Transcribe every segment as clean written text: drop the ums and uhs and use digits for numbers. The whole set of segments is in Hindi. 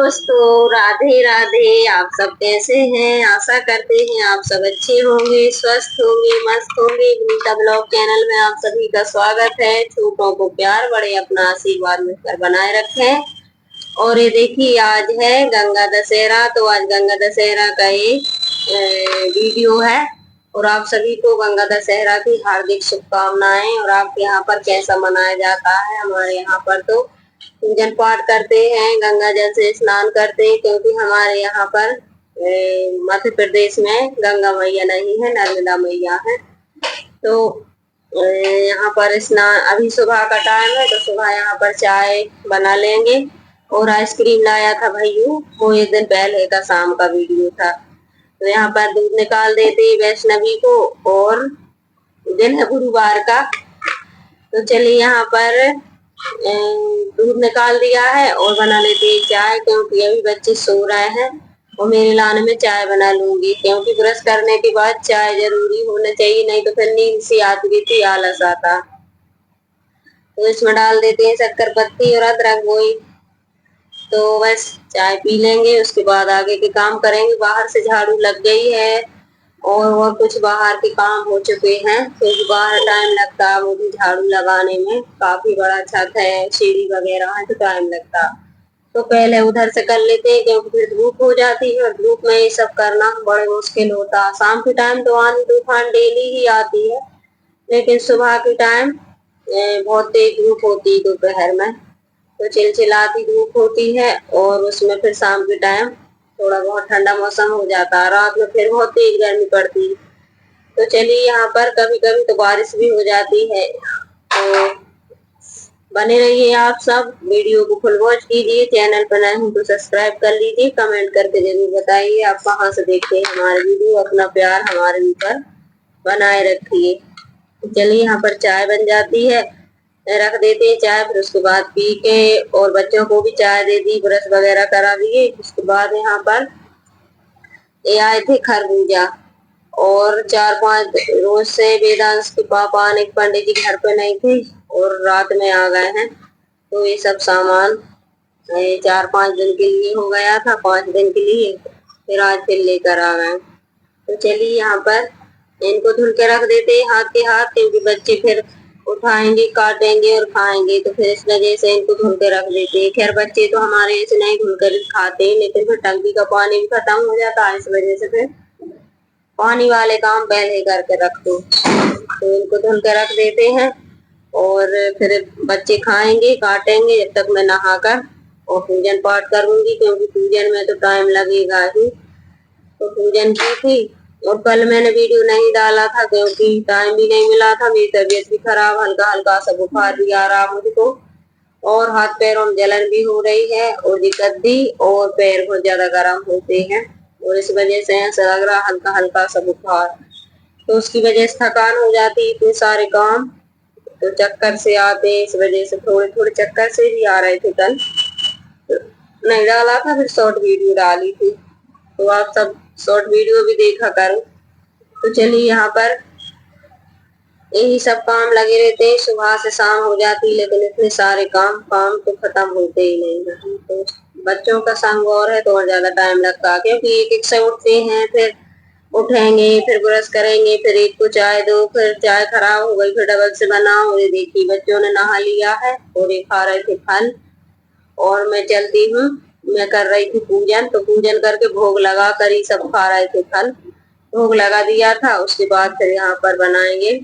दोस्तों, राधे राधे। आप सब कैसे हैं? आशा करते हैं आप सब अच्छे होंगे, स्वस्थ होंगे, मस्त होंगे। विनीता ब्लॉग चैनल में आप सभी का स्वागत है। छोटों को प्यार, बड़े अपना आशीर्वाद मिलकर बनाए रखें। और ये देखिए, आज है गंगा दशहरा। तो आज गंगा दशहरा का एक वीडियो है और आप सभी को गंगा दशहरा की हार्दिक शुभकामनाएं। और आपके यहाँ पर कैसा मनाया जाता है? हमारे यहाँ पर तो पूजन पाठ करते हैं, गंगा जल से स्नान करते हैं, क्योंकि हमारे यहाँ पर मध्य प्रदेश में गंगा मैया नहीं है, नर्मदा मैया है। तो यहाँ पर स्नान, अभी सुबह का टाइम है तो सुबह यहाँ पर चाय बना लेंगे। और आइसक्रीम लाया था भैया, वो एक दिन पहले का शाम का वीडियो था। तो यहाँ पर दूध निकाल देते वैष्णवी को, और दिन है गुरुवार का। तो चलिए यहाँ पर दूध निकाल दिया है और बना लेते हैं चाय, क्योंकि अभी बच्चे सो रहे हैं। और मेरे लाने में चाय बना लूंगी, क्योंकि ब्रश करने के बाद चाय जरूरी होना चाहिए, नहीं तो फिर नींद सी आती थी, आलस आता। तो इसमें डाल देते हैं शक्कर पत्ती और अदरक वही। तो बस चाय पी लेंगे, उसके बाद आगे के काम करेंगे। बाहर से झाड़ू लग गई है और कुछ बाहर के काम हो चुके हैं, क्योंकि बाहर टाइम लगता है वो भी झाड़ू लगाने में। काफी बड़ा छत है, सीढ़ी वगैरह है, तो टाइम लगता। तो पहले उधर से कर लेते हैं, क्योंकि फिर धूप हो जाती है और धूप में ये सब करना बड़े मुश्किल होता। शाम के टाइम तो आंधी तूफान डेली ही आती है, लेकिन सुबह के टाइम बहुत तेज धूप होती है। दोपहर में तो चिलचिलाती धूप होती है, और उसमें फिर शाम के टाइम थोड़ा बहुत ठंडा मौसम हो जाता है। रात में फिर बहुत तेज गर्मी पड़ती है। तो चलिए, यहाँ पर कभी कभी तो बारिश भी हो जाती है। तो बने रहिए आप सब, वीडियो को फुल वॉच कीजिए। चैनल पर नए हैं तो सब्सक्राइब कर लीजिए। कमेंट करके जरूर बताइए आप कहाँ से देखते हैं हमारे वीडियो। अपना प्यार हमारे ऊपर बनाए रखिए। तो चलिए, यहाँ पर चाय बन जाती है, रख देते हैं चाय। फिर उसके बाद पी के और बच्चों को भी चाय दे दी, ब्रश वगैरह करा दिए। उसके बाद यहाँ पर ये आए थे खरबूजा, और 4-5 रोज से वेदांश के पापा आने के, पंडित जी घर पे नहीं थे और रात में आ गए हैं। तो ये सब सामान 4-5 दिन के लिए हो गया था, 5 दिन के लिए, फिर आज फिर लेकर आ गए। तो चलिए, यहाँ पर इनको धुल के रख देते हैं हाथ के हाथ, क्योंकि बच्चे फिर उठाएंगे, काटेंगे और खाएंगे। तो फिर इस वजह से इनको धुल के रख देते हैं। खैर बच्चे तो हमारे ऐसे नहीं धुल कर खाते, लेकिन फिर टंकी का पानी भी खत्म हो जाता है, इस वजह से फिर पानी वाले काम पहले करके रख दो। तो इनको धुल के रख देते हैं, और फिर बच्चे खाएंगे, काटेंगे। जब तक मैं नहाकर और पूजन पाठ करूंगी, क्योंकि पूजन में तो टाइम लगेगा ही। तो पूजन की थी, और कल मैंने वीडियो नहीं डाला था क्योंकि टाइम भी नहीं मिला था। मेरी तबीयत भी खराब, हल्का हल्का सा बुखार भी आ रहा मुझको, और हाथ पैरों में जलन भी हो रही है, और गद्दी और पैर बहुत ज्यादा गर्म होते हैं, और इस वजह से ऐसा लग रहा हल्का हल्का सा बुखार। तो उसकी वजह से थकान हो जाती, इतने सारे काम, तो चक्कर से आते, इस वजह से थोड़े थोड़े चक्कर से भी आ रहे थे। कल तो नहीं डाला था, फिर शॉर्ट वीडियो डाली थी। तो आप सब शॉर्ट वीडियो भी देखा करो। तो चलिए, यहाँ पर यही सब काम लगे रहते हैं, सुबह से शाम हो जाती, लेकिन इतने सारे काम तो खत्म होते ही नहीं। तो बच्चों का संग और है तो और ज्यादा टाइम लगता है, क्योंकि एक एक से उठते हैं, फिर उठेंगे, फिर ब्रश करेंगे, फिर एक को चाय दो, फिर चाय खराब हो गई, फिर डबल से बनाओ। ये देखिए, बच्चों ने नहा लिया है और ये खा रहे थे फल, और मैं चलती हूँ। मैं कर रही थी पूजन, तो पूजन करके भोग लगा कर ही सब खा रहे थे फल। भोग लगा दिया था, उसके बाद फिर यहाँ पर बनाएंगे।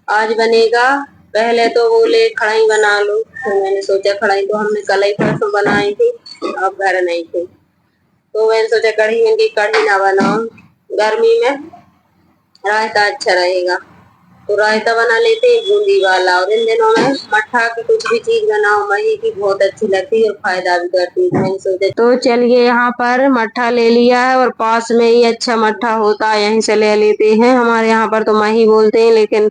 आज बनेगा, पहले तो बोले कढ़ाई बना लो, तो मैंने सोचा कढ़ाई तो हमने कल ही परसों बनाई थी, अब घर नहीं थे, तो मैंने सोचा कढ़ी ना बनाऊं। गर्मी में रायता अच्छा रहेगा, तो रायता बना लेते हैं बूंदी वाला। और इन दिनों में मट्ठा की कुछ भी चीज बनाओ, मही की बहुत अच्छी लगती है और फायदा भी करती है। मैंने सोचा, तो चलिए, यहाँ पर मट्ठा ले लिया है, और पास में ही अच्छा मट्ठा होता है, यहीं से ले लेते हैं। हमारे यहाँ पर तो मही बोलते हैं, लेकिन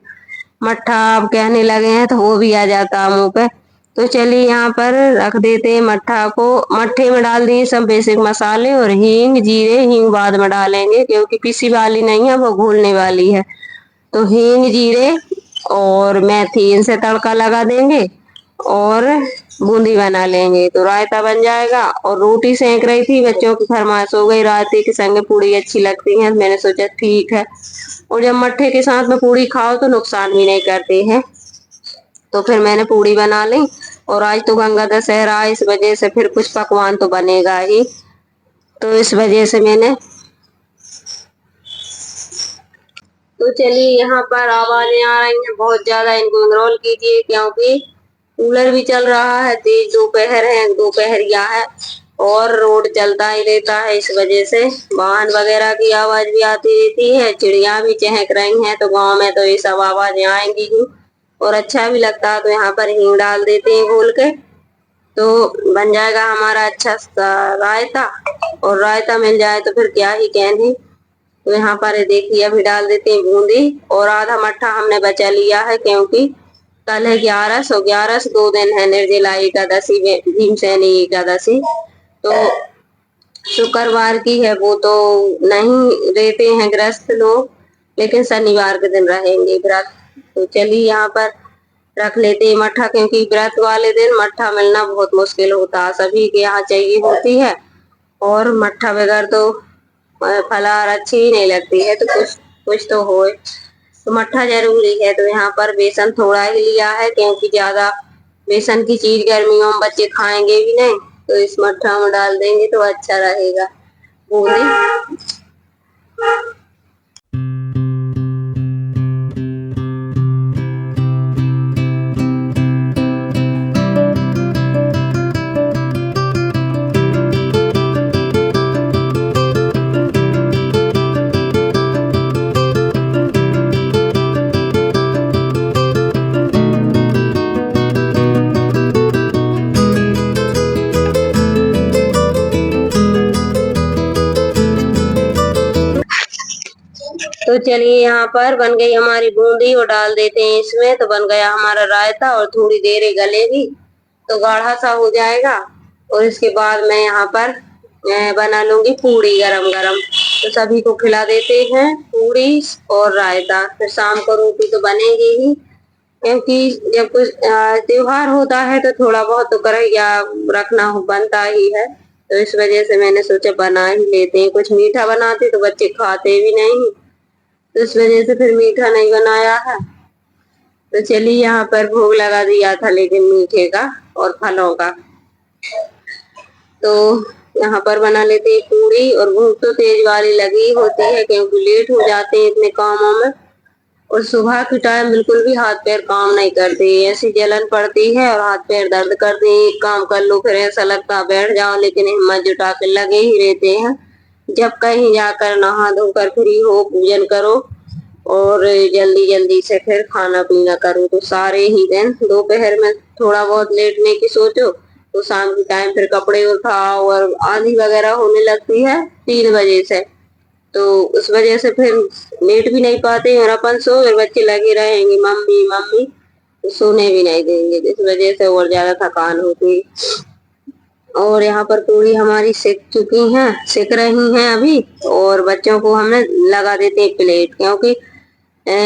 मट्ठा अब कहने लगे हैं तो वो भी आ जाता है मुंह पे। तो चलिए, यहाँ पर रख देते हैं मट्ठा को। मट्ठे में डाल दिए सब बेसिक मसाले और हींग, जीरे। हींग बाद में डालेंगे, क्योंकि पीसी वाली नहीं है, वो घोलने वाली है। तो हींग, जीरे और मेथी, इनसे तड़का लगा देंगे। और बूंदी बना लेंगे तो रायता बन जाएगा। और रोटी सेक रही थी, बच्चों की फरमाइश हो गई रायते के संग पूड़ी अच्छी लगती है, मैंने सोचा ठीक है। और जब मट्ठे के साथ में पूड़ी खाओ तो नुकसान भी नहीं करती है, तो फिर मैंने पूड़ी बना ली। और आज तो गंगा दशहरा, इस वजह से फिर कुछ पकवान तो बनेगा ही, तो इस वजह से मैंने। तो चलिए, यहाँ पर आवाजें आ रही हैं बहुत ज्यादा, इनको इग्नोर कीजिए क्योंकि कूलर भी चल रहा है, तेज दोपहर है, दोपहरिया है और रोड चलता ही रहता है, इस वजह से वाहन वगैरह की आवाज भी आती रहती है, चिड़िया भी चहक रही हैं, तो गांव में तो ये सब आवाजें आएंगी ही। और अच्छा भी लगता है, तो यहाँ पर हींग डाल देते हैं घोल के, तो बन जाएगा हमारा अच्छा सा रायता। और रायता मिल जाए तो फिर क्या ही कहने। तो यहाँ पर देखिए अभी डाल देते हैं बूंदी, और आधा मट्ठा हमने बचा लिया है क्योंकि कल है 11 और 11 2 दिन है निर्जला एकादशी, भीमसेनी एकादशी, तो शुक्रवार की है, वो तो नहीं रहते हैं ग्रस्त लोग, लेकिन शनिवार के दिन रहेंगे व्रत। तो चलिए यहाँ पर रख लेते हैं मट्ठा, क्योंकि व्रत वाले दिन मट्ठा मिलना बहुत मुश्किल होता है, सभी के यहाँ चाहिए होती है, और मट्ठा बगैर तो फलाहार अच्छी ही नहीं लगती है, तो कुछ कुछ तो हो। तो मट्ठा जरूरी है, तो यहाँ पर बेसन थोड़ा ही लिया है क्योंकि ज्यादा बेसन की चीज गर्मियों में बच्चे खाएंगे भी नहीं, तो इस मट्ठा में डाल देंगे तो अच्छा रहेगा बूंदी। तो चलिए यहाँ पर बन गई हमारी बूंदी, और डाल देते हैं इसमें, तो बन गया हमारा रायता, और थोड़ी देर गलेगी तो गाढ़ा सा हो जाएगा। और इसके बाद मैं यहाँ पर बना लूंगी पूड़ी गरम गरम, तो सभी को खिला देते हैं पूड़ी और रायता, फिर शाम को रोटी तो बनेगी ही, क्योंकि जब कुछ त्योहार होता है तो थोड़ा बहुत तो करेगा रखना बनता ही है, तो इस वजह से मैंने सोचा बना ही लेते हैं। कुछ मीठा बनाते तो बच्चे खाते भी नहीं, तो इस वजह से फिर मीठा नहीं बनाया है। तो चलिए यहाँ पर भोग लगा दिया था, लेकिन मीठे का और फलों का। तो यहाँ पर बना लेते हैं पूड़ी, और भूख तो तेज वाली लगी होती है क्योंकि लेट हो जाते हैं इतने कामों में, और सुबह के टाइम बिल्कुल भी हाथ पैर काम नहीं करते, ऐसी जलन पड़ती है और हाथ पैर दर्द करते हैं, एक काम कर लो फिर ऐसा लगता है बैठ जाओ, लेकिन हिम्मत जुटा के लगे ही रहते हैं। जब कहीं जाकर नहा धोकर फ्री हो, पूजन करो और जल्दी जल्दी से फिर खाना पीना करो, तो सारे ही दिन दोपहर में थोड़ा बहुत लेटने की सोचो तो शाम के टाइम फिर कपड़े उठाओ, और आंधी वगैरह होने लगती है 3 बजे से, तो उस वजह से फिर लेट भी नहीं पाते, और अपन सो फिर बच्चे लगे रहेंगे मम्मी मम्मी, तो सोने भी नहीं देंगे, इस वजह से और ज्यादा थकान होती। और यहाँ पर पूरी हमारी सिक चुकी हैं, सिक रही हैं अभी, और बच्चों को हमने लगा देते हैं प्लेट, क्योंकि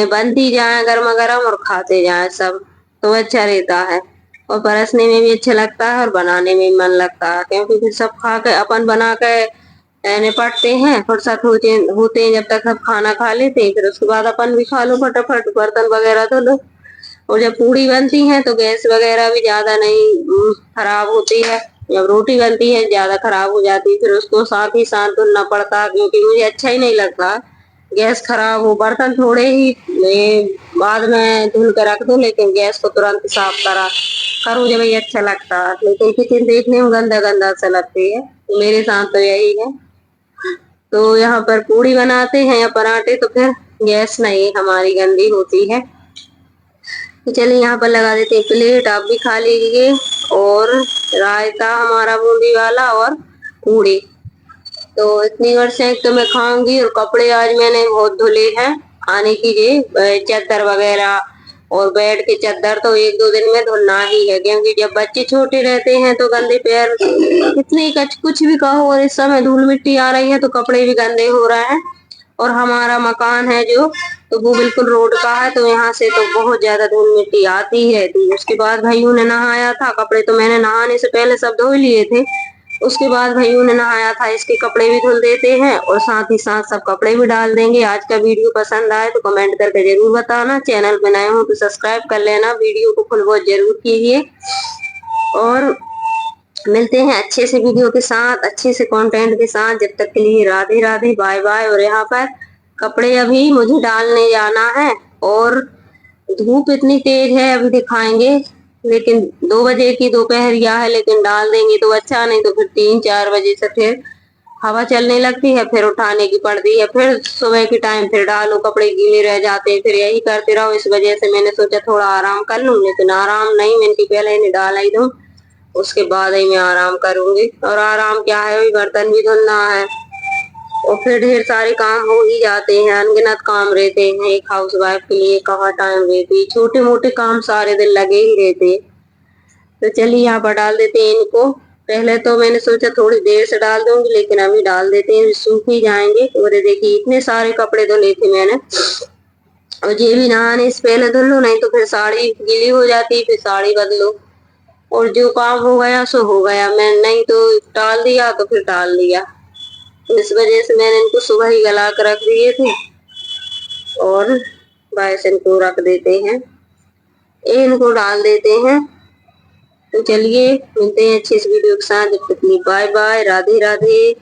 बनती जाए गर्मा गर्म और खाते जाए सब, तो अच्छा रहता है, और परसने में भी अच्छा लगता है और बनाने में भी मन लगता है, क्योंकि फिर सब खा के अपन बना के निपटते हैं, फुर्सत होते हैं जब तक सब खाना खा लेते हैं, फिर उसके बाद अपन भी खा लो फटाफट, बर्तन वगैरह धो लो। और जब पूड़ी बनती है तो गैस वगैरह भी ज्यादा नहीं खराब होती है, जब रोटी बनती है ज्यादा खराब हो जाती है, फिर उसको साथ ही साथ धुलना पड़ता है, क्योंकि मुझे अच्छा ही नहीं लगता गैस खराब हो। बर्तन थोड़े ही बाद में धुल कर रख दो, लेकिन गैस को तुरंत साफ करो जब ये अच्छा लगता है, लेकिन किचन देखने में गंदा गंदा सा लगती है, मेरे साथ तो यही है। तो यहाँ पर पूड़ी बनाते हैं या पराठे तो फिर गैस नहीं हमारी गंदी होती है। तो चलिए यहाँ पर लगा देते हैं प्लेट, आप भी खा लीजिए, और रायता हमारा बूंदी वाला और पूड़ी, तो इतनी वर्षें तो मैं खाऊंगी। और कपड़े आज मैंने बहुत धुले हैं, आने कीजिए चादर वगैरह और बेड के चादर तो 1-2 दिन में धुलना ही है, क्योंकि जब बच्चे छोटे रहते हैं तो गंदे पैर कितने कुछ भी कहो, और इस समय धूल मिट्टी आ रही है तो कपड़े भी गंदे हो रहे हैं, और हमारा मकान है जो, तो वो बिल्कुल रोड का है, तो यहाँ से तो बहुत ज्यादा धूल मिट्टी आती ही रहती है। उसके बाद भाइयों ने नहाया था, कपड़े तो मैंने नहाने से पहले सब धो लिए थे। उसके बाद भाइयों ने नहाया था, इसके कपड़े भी धुल देते हैं और साथ ही साथ सब कपड़े भी डाल देंगे। आज का वीडियो पसंद आए तो कमेंट करके जरूर बताना। चैनल पे नए हो तो सब्सक्राइब कर लेना। वीडियो को फुल वॉच जरूर कीजिए और मिलते हैं अच्छे से वीडियो के साथ, अच्छे से कंटेंट के साथ। जब तक के लिए राधे राधे, बाय बाय। और यहाँ पर कपड़े अभी मुझे डालने जाना है और धूप इतनी तेज है, अभी दिखाएंगे, लेकिन 2 बजे की दोपहरिया है, लेकिन डाल देंगे तो अच्छा, नहीं तो फिर 3-4 बजे से फिर हवा चलने लगती है, फिर उठाने की पड़ती है, फिर सुबह के टाइम फिर डालो, कपड़े गीले रह जाते हैं, फिर यही करते रहो। इस वजह से मैंने सोचा थोड़ा आराम कर लूं, लेकिन आराम नहीं, मैंने पहले इन्हें डाला ही दूं, उसके बाद ही मैं आराम करूंगी। और आराम क्या है, वही बर्तन भी धुलना है और फिर ढेर सारे काम हो ही जाते हैं, अनगिनत काम रहते हैं। एक हाउस वाइफ के लिए कहाँ टाइम रहती है, छोटे मोटे काम सारे दिन लगे ही रहते हैं। तो चलिए यहाँ पर डाल देते हैं इनको। पहले तो मैंने सोचा थोड़ी देर से डाल दूंगी, लेकिन अभी डाल देते हैं, सूख ही जाएंगे। और देखिए इतने सारे कपड़े धुले थे मैंने, और ये भी नहाने से पहले धुल लो, नहीं तो फिर साड़ी गीली हो जाती, फिर साड़ी बदलो। और जो काम हो गया सो हो गया, मैं नहीं तो टाल दिया तो फिर टाल दिया, तो इस वजह से मैंने इनको सुबह ही गला कर रख दिए थे और बस इनको रख देते हैं, इनको डाल देते हैं। तो चलिए मिलते हैं अच्छे इस वीडियो के साथ, जब तक के लिए बाय बाय, राधे राधे।